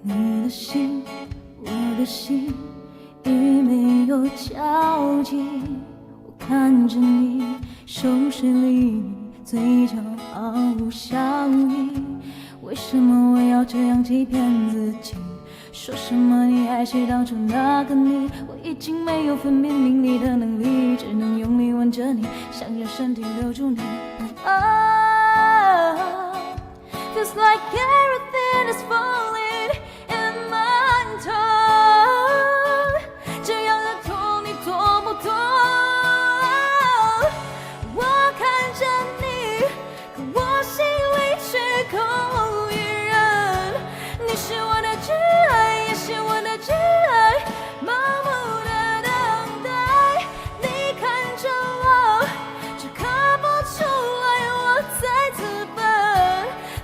你的心，我的心已没有交集。我看着你熟睡里，嘴角毫无笑意。为什么我要这样欺骗自己？说什么你还是当初那个你？我已经没有分辨名利的能力，只能用力吻着你，想用身体留住你。Feels like everything is falling in my tongue， 这样的痛你懂不懂？我看着你，可我心里却空一人。你是我的挚爱，也是我的挚爱，盲目的等待。你看着我，却看不出来我在自笨。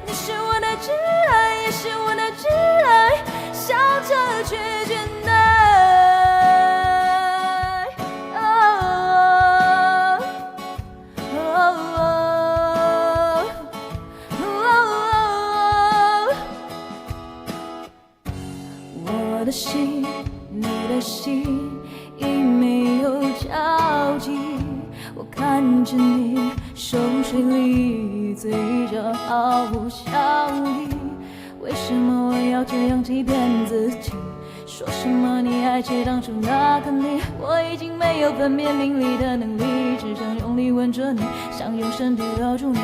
你是我的挚爱，也是我的挚爱，笑着却简单。我的心，你的心已没有交集。我看着你熟睡里，嘴角毫无笑意。为什么我要这样欺骗自己？说什么你还是当初那个你？我已经没有分辨名利的能力，只想用力吻着你，想用身体留住你。